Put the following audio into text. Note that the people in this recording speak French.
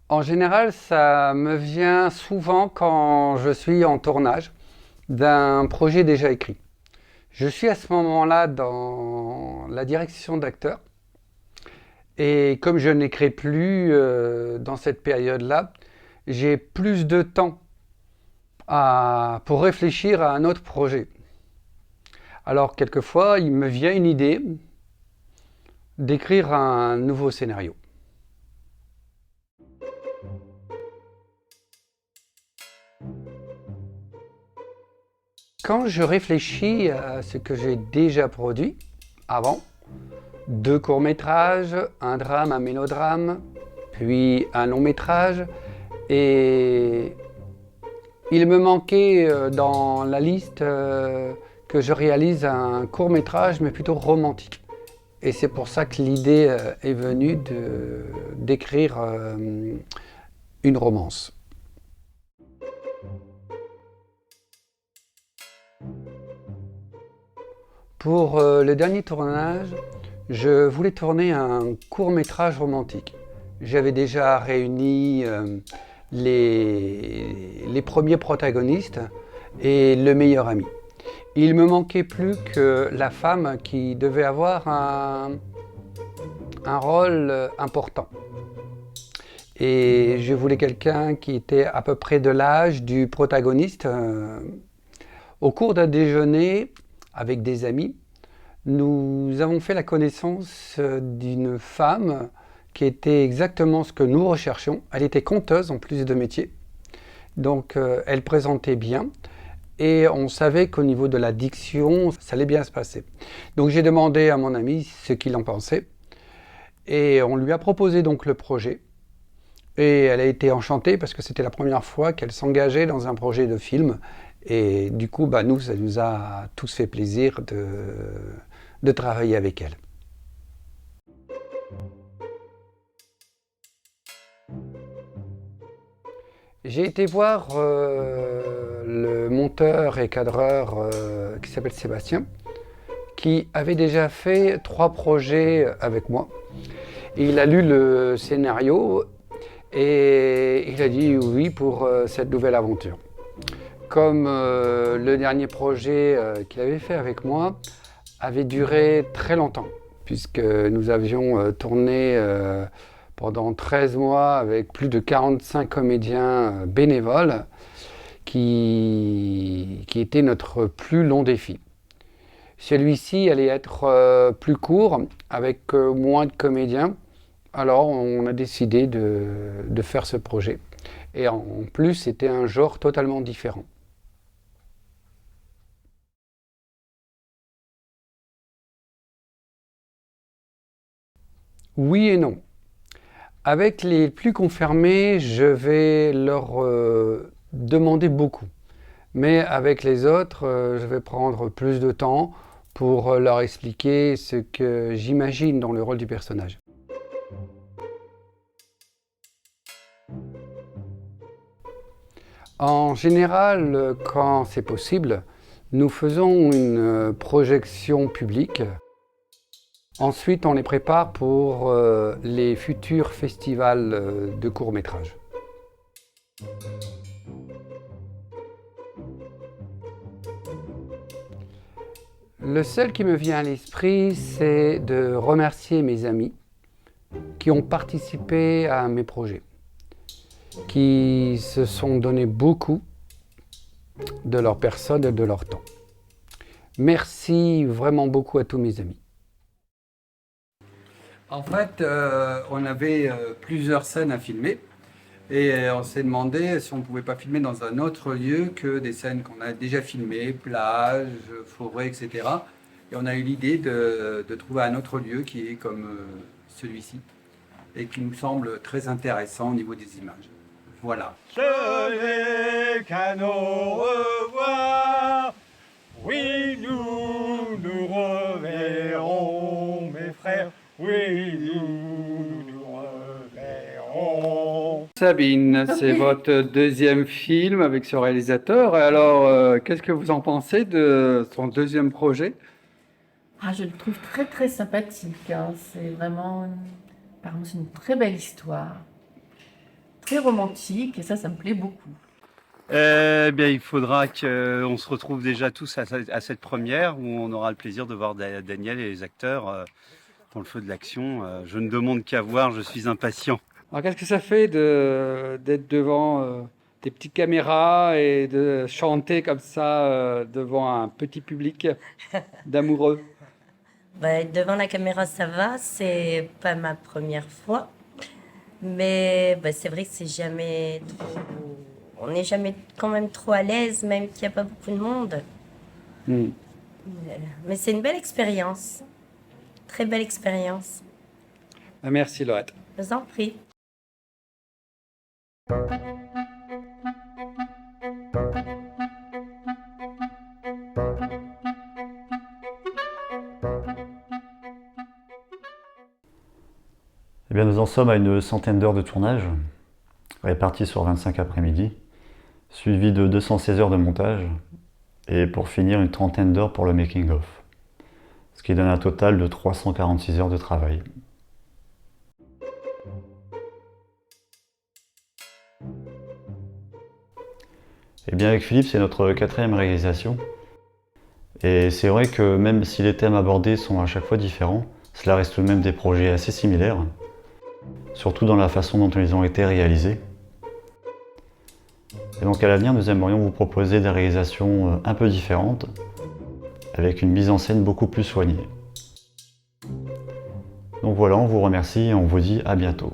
En général, ça me vient souvent quand je suis en tournage d'un projet déjà écrit. Je suis à ce moment-là dans la direction d'acteurs et comme je n'écris plus dans cette période-là, j'ai plus de temps pour réfléchir à un autre projet. Alors quelquefois, il me vient une idée d'écrire un nouveau scénario. Quand je réfléchis à ce que j'ai déjà produit avant, 2 courts-métrages, un drame, un mélodrame, puis un long-métrage, et il me manquait dans la liste que je réalise un court-métrage, mais plutôt romantique. Et c'est pour ça que l'idée est venue d'écrire une romance. Pour le dernier tournage, je voulais tourner un court-métrage romantique. J'avais déjà réuni les premiers protagonistes et le meilleur ami. Il me manquait plus que la femme qui devait avoir un rôle important. Et je voulais quelqu'un qui était à peu près de l'âge du protagoniste. Au cours d'un déjeuner avec des amis, nous avons fait la connaissance d'une femme qui était exactement ce que nous recherchions. Elle était conteuse en plus de métier, donc elle présentait bien et on savait qu'au niveau de la diction, ça allait bien se passer. Donc j'ai demandé à mon ami ce qu'il en pensait et on lui a proposé donc le projet. Et elle a été enchantée parce que c'était la première fois qu'elle s'engageait dans un projet de film. Et du coup, nous, ça nous a tous fait plaisir de travailler avec elle. J'ai été voir le monteur et cadreur qui s'appelle Sébastien, qui avait déjà fait 3 projets avec moi. Et il a lu le scénario et il a dit oui pour cette nouvelle aventure. Comme le dernier projet qu'il avait fait avec moi avait duré très longtemps, puisque nous avions tourné pendant 13 mois avec plus de 45 comédiens bénévoles, qui était notre plus long défi. Celui-ci allait être plus court, avec moins de comédiens, alors on a décidé de faire ce projet. Et en plus, c'était un genre totalement différent. Oui et non. Avec les plus confirmés, je vais leur demander beaucoup. Mais avec les autres, je vais prendre plus de temps pour leur expliquer ce que j'imagine dans le rôle du personnage. En général, quand c'est possible, nous faisons une projection publique. Ensuite, on les prépare pour les futurs festivals de courts-métrages. Le seul qui me vient à l'esprit, c'est de remercier mes amis qui ont participé à mes projets, qui se sont donné beaucoup de leur personne et de leur temps. Merci vraiment beaucoup à tous mes amis. En fait, on avait plusieurs scènes à filmer et on s'est demandé si on ne pouvait pas filmer dans un autre lieu que des scènes qu'on a déjà filmées, plage, forêt, etc. Et on a eu l'idée de trouver un autre lieu qui est comme celui-ci et qui nous semble très intéressant au niveau des images. Voilà. Ce n'est qu'à nos revoir. Oui, nous reverrons, mes frères. Oui, nous reverrons. Sabine, c'est votre deuxième film avec ce réalisateur. Alors, qu'est-ce que vous en pensez de son deuxième projet? Ah, je le trouve très très sympathique, hein. C'est vraiment apparemment, c'est une très belle histoire, très romantique, et ça me plaît beaucoup. Eh bien, il faudra qu'on se retrouve déjà tous à cette première où on aura le plaisir de voir Daniel et les acteurs dans le feu de l'action. Je ne demande qu'à voir, je suis impatient. Alors, qu'est-ce que ça fait d'être devant des petites caméras et de chanter comme ça devant un petit public d'amoureux? Bah, devant la caméra, ça va, c'est pas ma première fois. Mais bah, c'est vrai que c'est jamais trop. On n'est jamais quand même trop à l'aise, même qu'il n'y a pas beaucoup de monde. Hmm. Mais c'est une belle expérience. Très belle expérience. Merci Laurette. Je vous en prie. Eh bien, nous en sommes à une centaine d'heures de tournage, réparties sur 25 après-midi, suivi de 216 heures de montage, et pour finir une trentaine d'heures pour le making-of, ce qui donne un total de 346 heures de travail. Eh bien, avec Philippe, c'est notre quatrième réalisation, et c'est vrai que même si les thèmes abordés sont à chaque fois différents, cela reste tout de même des projets assez similaires, surtout dans la façon dont ils ont été réalisés. Et donc à l'avenir, nous aimerions vous proposer des réalisations un peu différentes, avec une mise en scène beaucoup plus soignée. Donc voilà, on vous remercie et on vous dit à bientôt.